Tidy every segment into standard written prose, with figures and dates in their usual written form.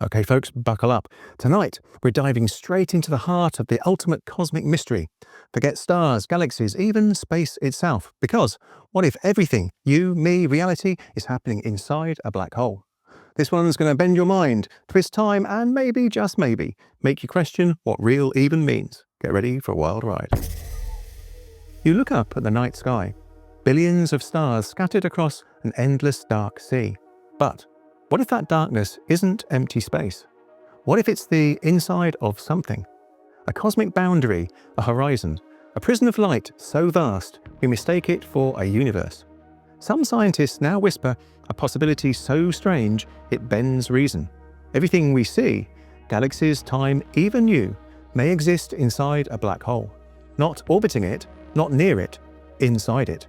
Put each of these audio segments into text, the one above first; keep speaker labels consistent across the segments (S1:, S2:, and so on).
S1: Okay, folks, buckle up. Tonight, we're diving straight into the heart of the ultimate cosmic mystery. Forget stars, galaxies, even space itself. Because what if everything, you, me, reality, is happening inside a black hole? This one's going to bend your mind, twist time, and maybe, just maybe, make you question what real even means. Get ready for a wild ride. You look up at the night sky. Billions of stars scattered across an endless dark sea. But what if that darkness isn't empty space? What if it's the inside of something? A cosmic boundary, a horizon, a prison of light so vast we mistake it for a universe. Some scientists now whisper a possibility so strange it bends reason. Everything we see, galaxies, time, even you, may exist inside a black hole. Not orbiting it, not near it, inside it.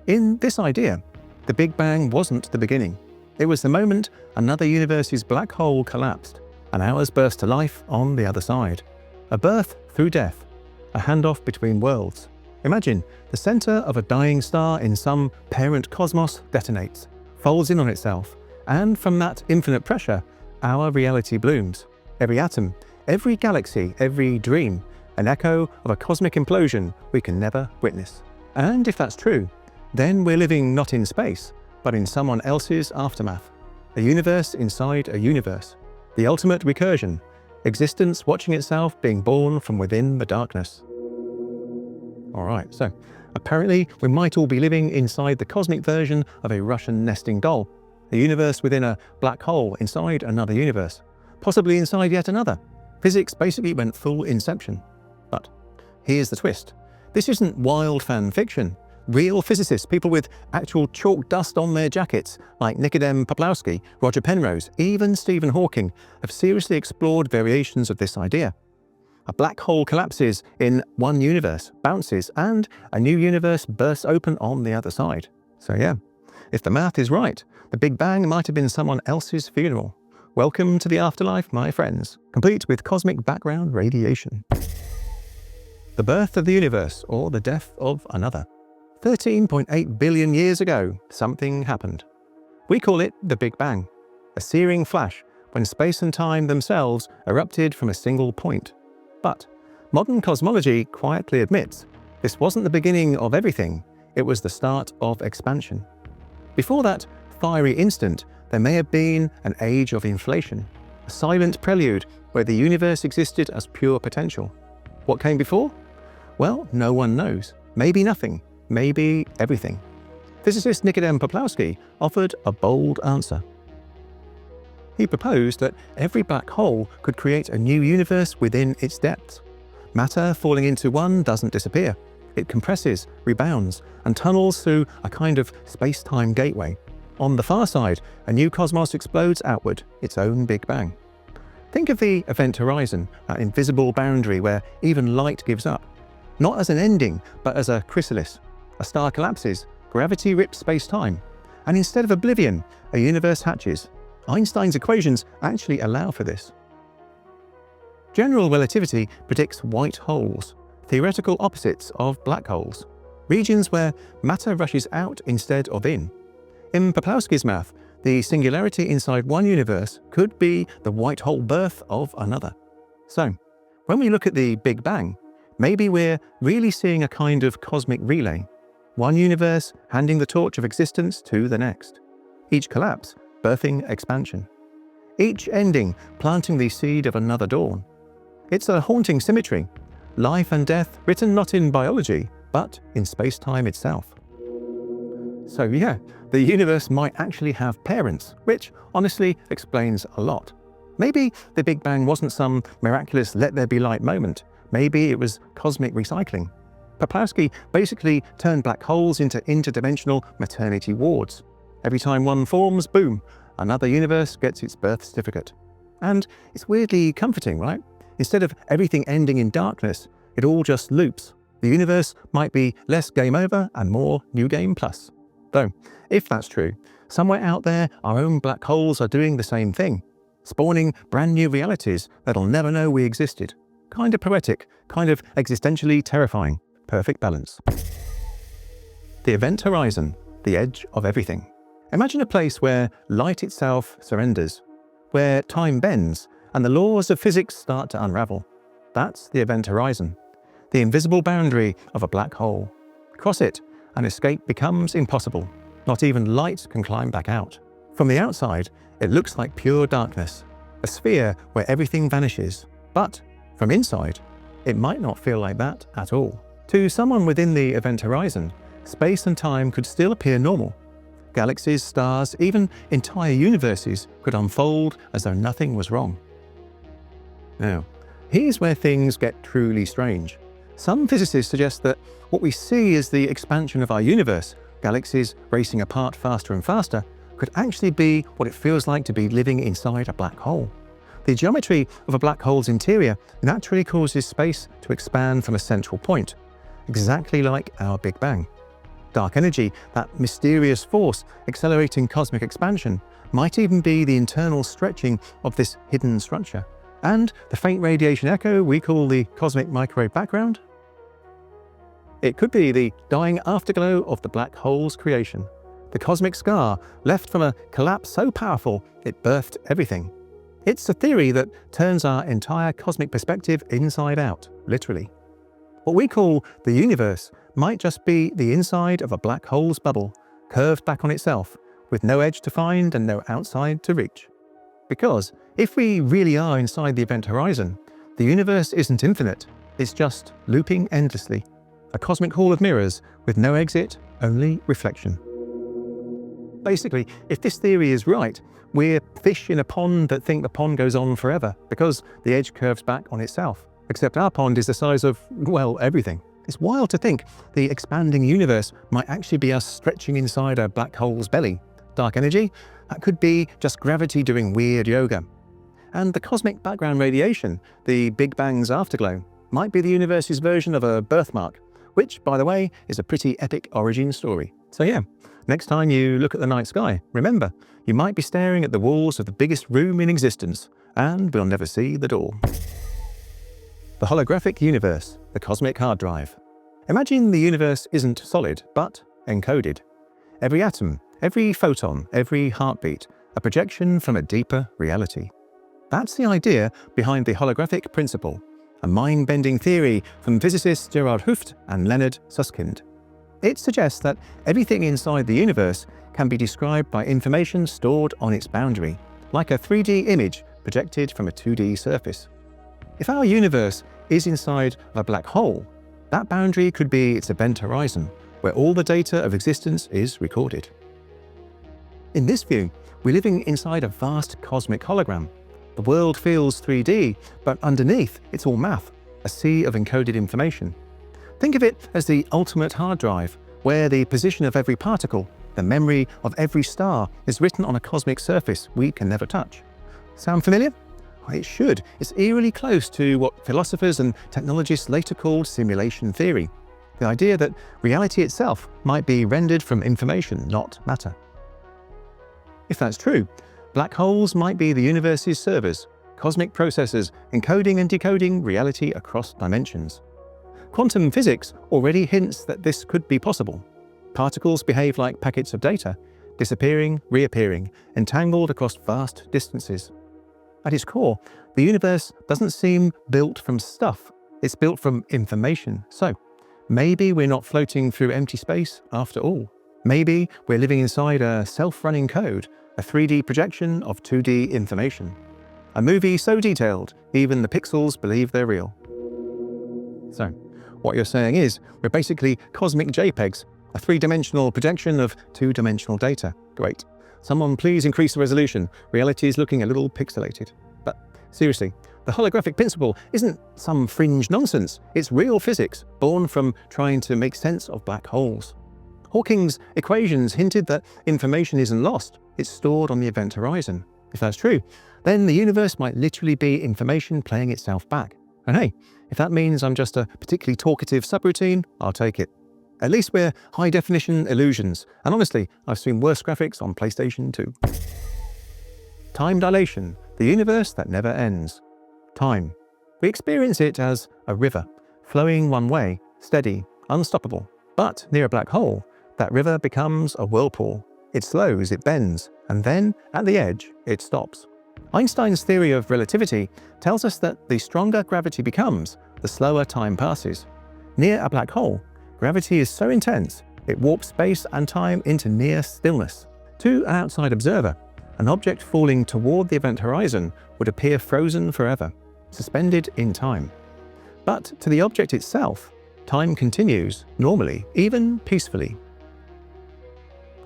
S1: In this idea, the Big Bang wasn't the beginning. It was the moment another universe's black hole collapsed, and ours burst to life on the other side. A birth through death, a handoff between worlds. Imagine the center of a dying star in some parent cosmos detonates, folds in on itself, and from that infinite pressure, our reality blooms. Every atom, every galaxy, every dream, an echo of a cosmic implosion we can never witness. And if that's true, then we're living not in space, but in someone else's aftermath. A universe inside a universe. The ultimate recursion. Existence watching itself being born from within the darkness. Alright, so apparently we might all be living inside the cosmic version of a Russian nesting doll. A universe within a black hole inside another universe. Possibly inside yet another. Physics basically went full Inception. But here's the twist. This isn't wild fan fiction. Real physicists, people with actual chalk dust on their jackets, like Nikodem Poplawski, Roger Penrose, even Stephen Hawking, have seriously explored variations of this idea. A black hole collapses in one universe, bounces, and a new universe bursts open on the other side. So yeah, if the math is right, the Big Bang might have been someone else's funeral. Welcome to the afterlife, my friends, complete with cosmic background radiation. The birth of the universe, or the death of another. 13.8 billion years ago, something happened. We call it the Big Bang, a searing flash when space and time themselves erupted from a single point. But modern cosmology quietly admits this wasn't the beginning of everything, it was the start of expansion. Before that fiery instant, there may have been an age of inflation, a silent prelude where the universe existed as pure potential. What came before? Well, no one knows. Maybe nothing. Maybe everything. Physicist Nikodem Poplawski offered a bold answer. He proposed that every black hole could create a new universe within its depths. Matter falling into one doesn't disappear. It compresses, rebounds, and tunnels through a kind of space-time gateway. On the far side, a new cosmos explodes outward, its own Big Bang. Think of the event horizon, that invisible boundary where even light gives up. Not as an ending, but as a chrysalis. A star collapses, gravity rips space-time, and instead of oblivion, a universe hatches. Einstein's equations actually allow for this. General relativity predicts white holes, theoretical opposites of black holes, regions where matter rushes out instead of in. In Poplawski's math, the singularity inside one universe could be the white hole birth of another. So, when we look at the Big Bang, maybe we're really seeing a kind of cosmic relay. One universe handing the torch of existence to the next. Each collapse birthing expansion. Each ending planting the seed of another dawn. It's a haunting symmetry. Life and death written not in biology, but in space-time itself. So yeah, the universe might actually have parents, which honestly explains a lot. Maybe the Big Bang wasn't some miraculous let there be light moment. Maybe it was cosmic recycling. Poplawski basically turned black holes into interdimensional maternity wards. Every time one forms, boom, another universe gets its birth certificate. And it's weirdly comforting, right? Instead of everything ending in darkness, it all just loops. The universe might be less game over and more new game plus. Though, if that's true, somewhere out there our own black holes are doing the same thing, spawning brand new realities that'll never know we existed. Kind of poetic, kind of existentially terrifying. Perfect balance. The event horizon, the edge of everything. Imagine a place where light itself surrenders, where time bends and the laws of physics start to unravel. That's the event horizon, the invisible boundary of a black hole. Cross it, and escape becomes impossible. Not even light can climb back out. From the outside, it looks like pure darkness, a sphere where everything vanishes. But from inside, it might not feel like that at all. To someone within the event horizon, space and time could still appear normal. Galaxies, stars, even entire universes could unfold as though nothing was wrong. Now, here's where things get truly strange. Some physicists suggest that what we see as the expansion of our universe, galaxies racing apart faster and faster, could actually be what it feels like to be living inside a black hole. The geometry of a black hole's interior naturally causes space to expand from a central point, exactly like our Big Bang. Dark energy, that mysterious force accelerating cosmic expansion, might even be the internal stretching of this hidden structure. And the faint radiation echo we call the cosmic microwave background? It could be the dying afterglow of the black hole's creation, the cosmic scar left from a collapse so powerful it birthed everything. It's a theory that turns our entire cosmic perspective inside out, literally. What we call the universe might just be the inside of a black hole's bubble, curved back on itself, with no edge to find and no outside to reach. Because if we really are inside the event horizon, the universe isn't infinite, it's just looping endlessly. A cosmic hall of mirrors with no exit, only reflection. Basically, if this theory is right, we're fish in a pond that think the pond goes on forever because the edge curves back on itself. Except our pond is the size of, well, everything. It's wild to think the expanding universe might actually be us stretching inside a black hole's belly. Dark energy? That could be just gravity doing weird yoga. And the cosmic background radiation, the Big Bang's afterglow, might be the universe's version of a birthmark, which, by the way, is a pretty epic origin story. So yeah, next time you look at the night sky, remember, you might be staring at the walls of the biggest room in existence, and we'll never see the door. The holographic universe, the cosmic hard drive. Imagine the universe isn't solid, but encoded. Every atom, every photon, every heartbeat, a projection from a deeper reality. That's the idea behind the holographic principle, a mind-bending theory from physicists Gerard Hooft and Leonard Susskind. It suggests that everything inside the universe can be described by information stored on its boundary, like a 3D image projected from a 2D surface. If our universe is inside a black hole, that boundary could be its event horizon, where all the data of existence is recorded. In this view, we're living inside a vast cosmic hologram. The world feels 3D, but underneath it's all math, a sea of encoded information. Think of it as the ultimate hard drive, where the position of every particle, the memory of every star, is written on a cosmic surface we can never touch. Sound familiar? Well, it should. It's eerily close to what philosophers and technologists later called simulation theory, the idea that reality itself might be rendered from information, not matter. If that's true, black holes might be the universe's servers, cosmic processors encoding and decoding reality across dimensions. Quantum physics already hints that this could be possible. Particles behave like packets of data, disappearing, reappearing, entangled across vast distances. At its core, the universe doesn't seem built from stuff, it's built from information. So, maybe we're not floating through empty space after all. Maybe we're living inside a self-running code, a 3D projection of 2D information. A movie so detailed, even the pixels believe they're real. So, what you're saying is, we're basically cosmic JPEGs, a 3-dimensional projection of 2-dimensional data. Great. Someone please increase the resolution. Reality is looking a little pixelated. But seriously, the holographic principle isn't some fringe nonsense. It's real physics, born from trying to make sense of black holes. Hawking's equations hinted that information isn't lost, it's stored on the event horizon. If that's true, then the universe might literally be information playing itself back. And hey, if that means I'm just a particularly talkative subroutine, I'll take it. At least we're high-definition illusions, and honestly, I've seen worse graphics on PlayStation 2. Time dilation, the universe that never ends. Time. We experience it as a river, flowing one way, steady, unstoppable. But near a black hole, that river becomes a whirlpool. It slows, it bends, and then, at the edge, it stops. Einstein's theory of relativity tells us that the stronger gravity becomes, the slower time passes. Near a black hole, gravity is so intense it warps space and time into near stillness. To an outside observer, an object falling toward the event horizon would appear frozen forever, suspended in time. But to the object itself, time continues, normally, even peacefully.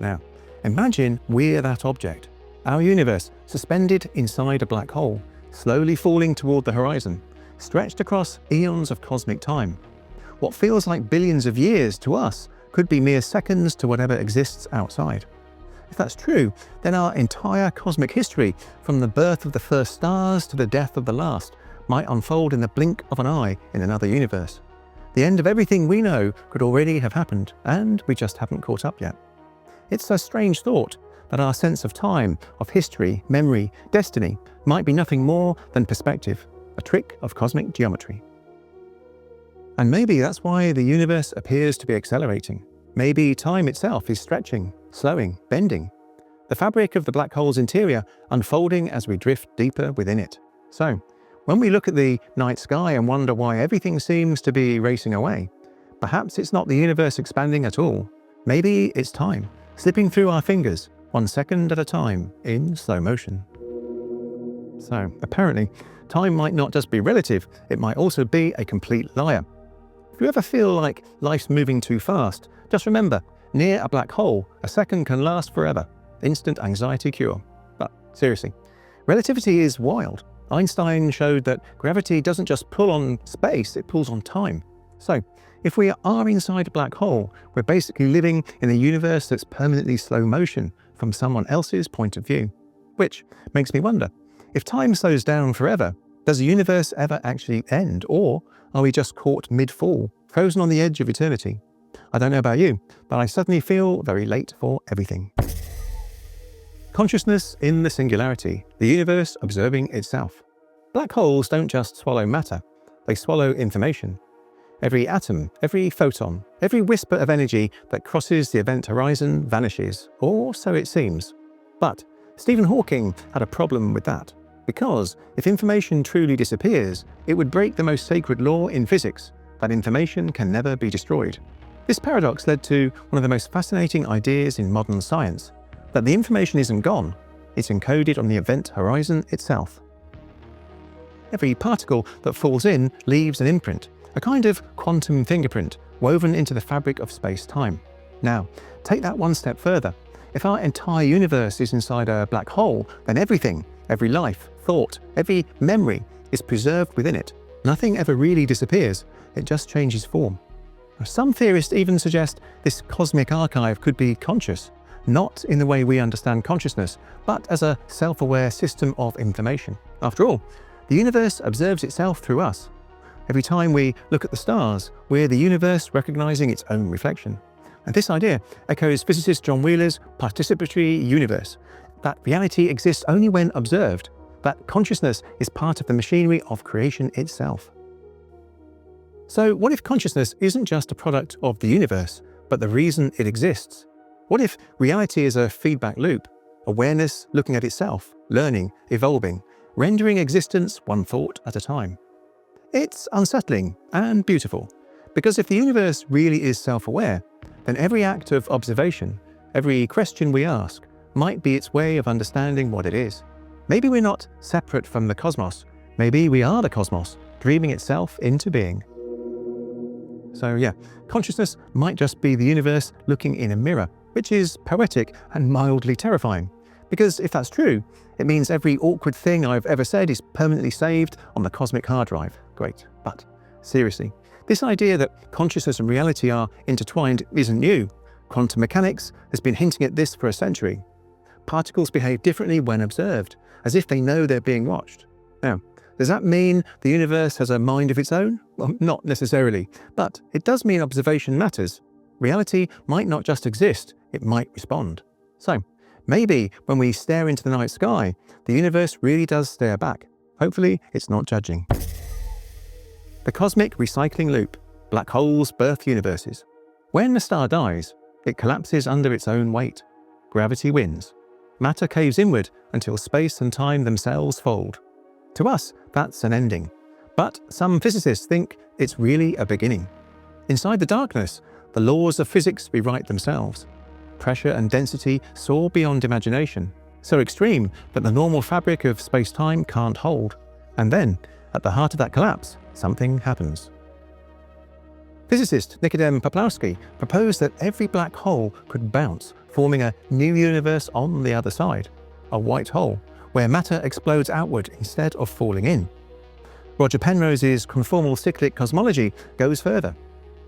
S1: Now, imagine we're that object, our universe suspended inside a black hole, slowly falling toward the horizon, stretched across eons of cosmic time. What feels like billions of years to us could be mere seconds to whatever exists outside. If that's true, then our entire cosmic history, from the birth of the first stars to the death of the last, might unfold in the blink of an eye in another universe. The end of everything we know could already have happened, and we just haven't caught up yet. It's a strange thought that our sense of time, of history, memory, destiny, might be nothing more than perspective, a trick of cosmic geometry. And maybe that's why the universe appears to be accelerating. Maybe time itself is stretching, slowing, bending. The fabric of the black hole's interior unfolding as we drift deeper within it. So, when we look at the night sky and wonder why everything seems to be racing away, perhaps it's not the universe expanding at all. Maybe it's time, slipping through our fingers, 1 second at a time, in slow motion. So, apparently, time might not just be relative, it might also be a complete liar. If you ever feel like life's moving too fast, just remember, near a black hole, a second can last forever. Instant anxiety cure. But seriously, relativity is wild. Einstein showed that gravity doesn't just pull on space, it pulls on time. So, if we are inside a black hole, we're basically living in a universe that's permanently slow motion from someone else's point of view. Which makes me wonder, if time slows down forever, does the universe ever actually end? Or are we just caught mid-fall, frozen on the edge of eternity? I don't know about you, but I suddenly feel very late for everything. Consciousness in the singularity, the universe observing itself. Black holes don't just swallow matter, they swallow information. Every atom, every photon, every whisper of energy that crosses the event horizon vanishes, or so it seems. But Stephen Hawking had a problem with that, because if information truly disappears, it would break the most sacred law in physics, that information can never be destroyed. This paradox led to one of the most fascinating ideas in modern science, that the information isn't gone, it's encoded on the event horizon itself. Every particle that falls in leaves an imprint, a kind of quantum fingerprint woven into the fabric of space-time. Now, take that one step further. If our entire universe is inside a black hole, then everything, every life, thought, every memory is preserved within it. Nothing ever really disappears, it just changes form. Some theorists even suggest this cosmic archive could be conscious, not in the way we understand consciousness, but as a self-aware system of information. After all, the universe observes itself through us. Every time we look at the stars, we're the universe recognizing its own reflection. And this idea echoes physicist John Wheeler's participatory universe, that reality exists only when observed, that consciousness is part of the machinery of creation itself. So what if consciousness isn't just a product of the universe, but the reason it exists? What if reality is a feedback loop, awareness looking at itself, learning, evolving, rendering existence one thought at a time? It's unsettling and beautiful, because if the universe really is self-aware, then every act of observation, every question we ask, might be its way of understanding what it is. Maybe we're not separate from the cosmos, maybe we are the cosmos, dreaming itself into being. So yeah, consciousness might just be the universe looking in a mirror, which is poetic and mildly terrifying. Because if that's true, it means every awkward thing I've ever said is permanently saved on the cosmic hard drive. Great. But seriously, this idea that consciousness and reality are intertwined isn't new. Quantum mechanics has been hinting at this for a century. Particles behave differently when observed, as if they know they're being watched. Now, does that mean the universe has a mind of its own? Well, not necessarily, but it does mean observation matters. Reality might not just exist, it might respond. So, maybe when we stare into the night sky, the universe really does stare back. Hopefully, it's not judging. The cosmic recycling loop. Black holes birth universes. When a star dies, it collapses under its own weight. Gravity wins. Matter caves inward until space and time themselves fold. To us, that's an ending. But some physicists think it's really a beginning. Inside the darkness, the laws of physics rewrite themselves. Pressure and density soar beyond imagination, so extreme that the normal fabric of space-time can't hold. And then, at the heart of that collapse, something happens. Physicist Nikodem Poplawski proposed that every black hole could bounce, forming a new universe on the other side, a white hole, where matter explodes outward instead of falling in. Roger Penrose's conformal cyclic cosmology goes further.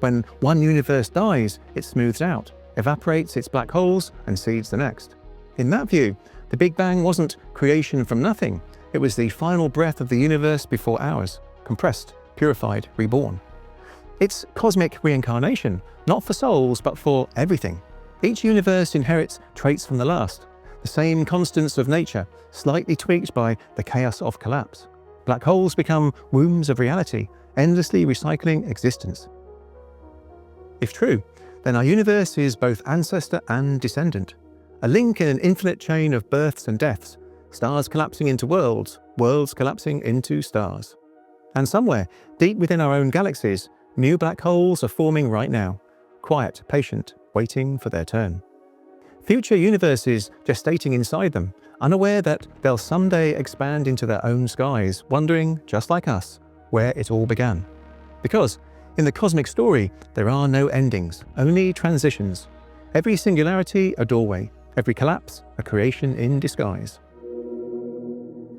S1: When one universe dies, it smooths out, evaporates its black holes, and seeds the next. In that view, the Big Bang wasn't creation from nothing. It was the final breath of the universe before ours, compressed, purified, reborn. It's cosmic reincarnation, not for souls, but for everything. Each universe inherits traits from the last, the same constants of nature, slightly tweaked by the chaos of collapse. Black holes become wombs of reality, endlessly recycling existence. If true, then our universe is both ancestor and descendant, a link in an infinite chain of births and deaths, stars collapsing into worlds, worlds collapsing into stars. And somewhere, deep within our own galaxies, new black holes are forming right now, quiet, patient, waiting for their turn. Future universes gestating inside them, unaware that they'll someday expand into their own skies, wondering, just like us, where it all began. Because, in the cosmic story, there are no endings, only transitions. Every singularity a doorway, every collapse a creation in disguise.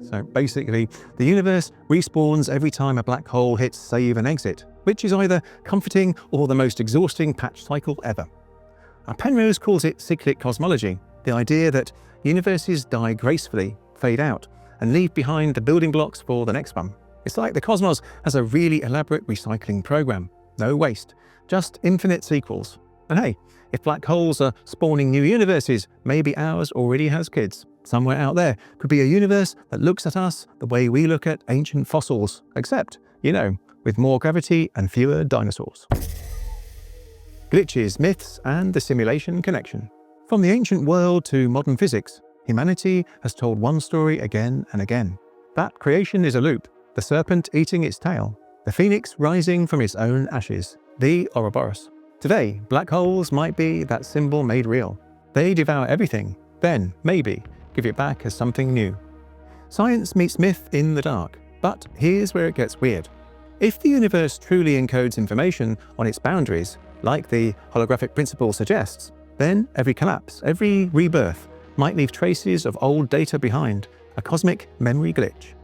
S1: So basically, the universe respawns every time a black hole hits save and exit, which is either comforting or the most exhausting patch cycle ever. Penrose calls it cyclic cosmology, the idea that universes die gracefully, fade out, and leave behind the building blocks for the next one. It's like the cosmos has a really elaborate recycling program. No waste, just infinite sequels. And hey, if black holes are spawning new universes, maybe ours already has kids. Somewhere out there could be a universe that looks at us the way we look at ancient fossils, except, with more gravity and fewer dinosaurs. Glitches, myths, and the simulation connection. From the ancient world to modern physics, humanity has told one story again and again. That creation is a loop, the serpent eating its tail, the phoenix rising from its own ashes, the Ouroboros. Today, black holes might be that symbol made real. They devour everything, then, maybe, give it back as something new. Science meets myth in the dark, but here's where it gets weird. If the universe truly encodes information on its boundaries, like the Holographic Principle suggests, then every collapse, every rebirth, might leave traces of old data behind, a cosmic memory glitch.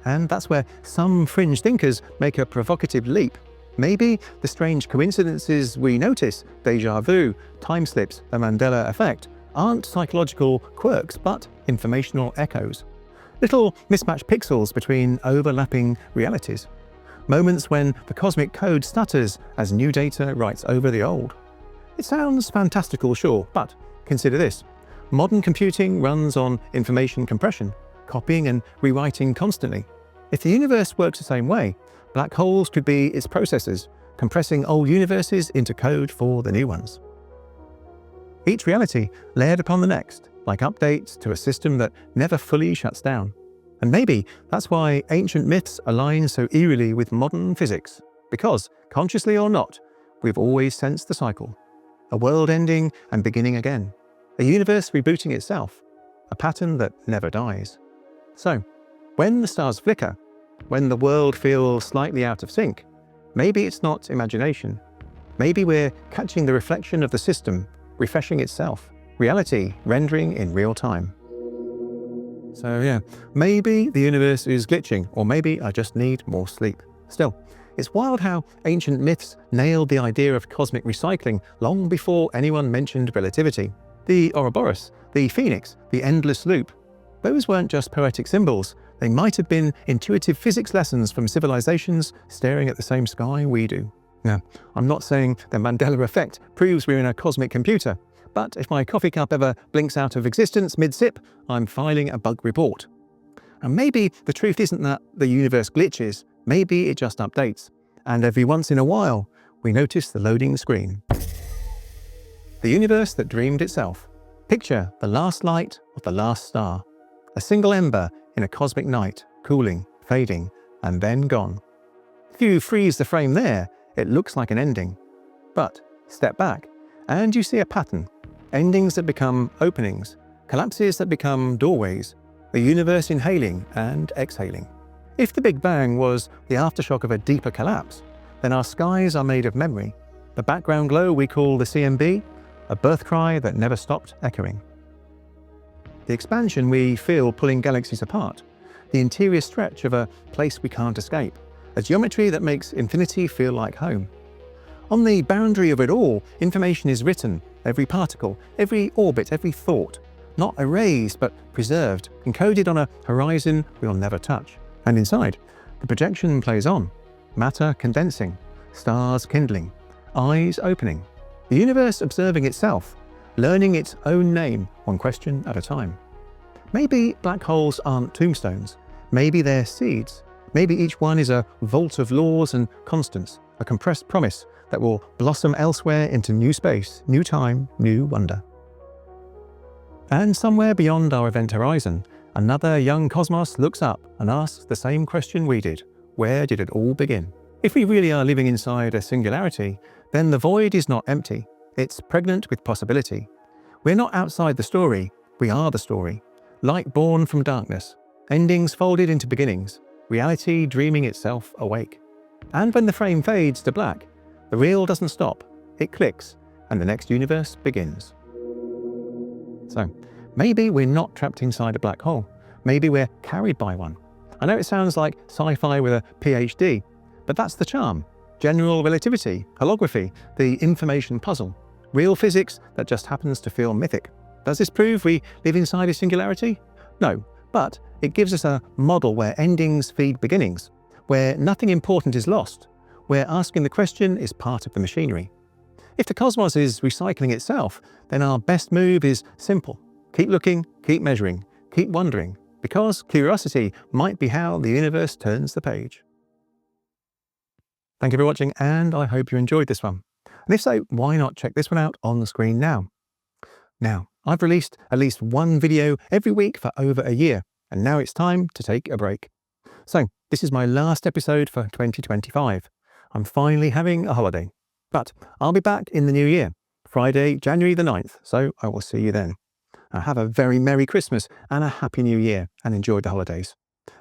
S1: And that's where some fringe thinkers make a provocative leap. Maybe the strange coincidences we notice, déjà vu, time slips, the Mandela effect, aren't psychological quirks, but informational echoes. Little mismatched pixels between overlapping realities. Moments when the cosmic code stutters as new data writes over the old. It sounds fantastical, sure, but consider this. Modern computing runs on information compression, copying and rewriting constantly. If the universe works the same way, black holes could be its processors, compressing old universes into code for the new ones. Each reality layered upon the next, like updates to a system that never fully shuts down. And maybe that's why ancient myths align so eerily with modern physics, because, consciously or not, we've always sensed the cycle. A world ending and beginning again. A universe rebooting itself. A pattern that never dies. So, when the stars flicker, when the world feels slightly out of sync, maybe it's not imagination. Maybe we're catching the reflection of the system, refreshing itself. Reality rendering in real time. So yeah, maybe the universe is glitching, or maybe I just need more sleep. Still, it's wild how ancient myths nailed the idea of cosmic recycling long before anyone mentioned relativity. The Ouroboros, the phoenix, the endless loop. Those weren't just poetic symbols, they might have been intuitive physics lessons from civilizations staring at the same sky we do. Now, I'm not saying the Mandela effect proves we're in a cosmic computer, but if my coffee cup ever blinks out of existence mid-sip, I'm filing a bug report. And maybe the truth isn't that the universe glitches, maybe it just updates. And every once in a while, we notice the loading screen. The universe that dreamed itself. Picture the last light of the last star, a single ember in a cosmic night, cooling, fading, and then gone. If you freeze the frame there, it looks like an ending. But step back, and you see a pattern. Endings that become openings, collapses that become doorways, the universe inhaling and exhaling. If the Big Bang was the aftershock of a deeper collapse, then our skies are made of memory. The background glow we call the CMB, a birth cry that never stopped echoing. The expansion we feel pulling galaxies apart, the interior stretch of a place we can't escape, a geometry that makes infinity feel like home. On the boundary of it all, information is written, every particle, every orbit, every thought, not erased but preserved, encoded on a horizon we'll never touch. And inside, the projection plays on, matter condensing, stars kindling, eyes opening, the universe observing itself, learning its own name one question at a time. Maybe black holes aren't tombstones, maybe they're seeds, maybe each one is a vault of laws and constants, a compressed promise that will blossom elsewhere into new space, new time, new wonder. And somewhere beyond our event horizon, another young cosmos looks up and asks the same question we did. Where did it all begin? If we really are living inside a singularity, then the void is not empty. It's pregnant with possibility. We're not outside the story, we are the story. Light born from darkness, endings folded into beginnings, reality dreaming itself awake. And when the frame fades to black, the reel doesn't stop, it clicks, and the next universe begins. So, maybe we're not trapped inside a black hole. Maybe we're carried by one. I know it sounds like sci-fi with a PhD, but that's the charm. General relativity, holography, the information puzzle. Real physics that just happens to feel mythic. Does this prove we live inside a singularity? No, but it gives us a model where endings feed beginnings, where nothing important is lost, where asking the question is part of the machinery. If the cosmos is recycling itself, then our best move is simple. Keep looking, keep measuring, keep wondering, because curiosity might be how the universe turns the page. Thank you for watching, and I hope you enjoyed this one. And if so, why not check this one out on the screen now? Now, I've released at least one video every week for over a year, and now it's time to take a break. So, this is my last episode for 2025. I'm finally having a holiday. But I'll be back in the new year, Friday, January the 9th, so I will see you then. Now have a very Merry Christmas and a Happy New Year, and enjoy the holidays.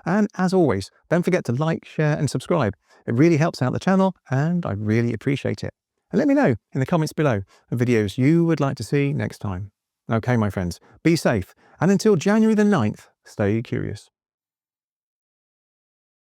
S1: And as always, don't forget to like, share and subscribe. It really helps out the channel and I really appreciate it. And let me know in the comments below the videos you would like to see next time. Okay, my friends, be safe, and until January the 9th, stay curious.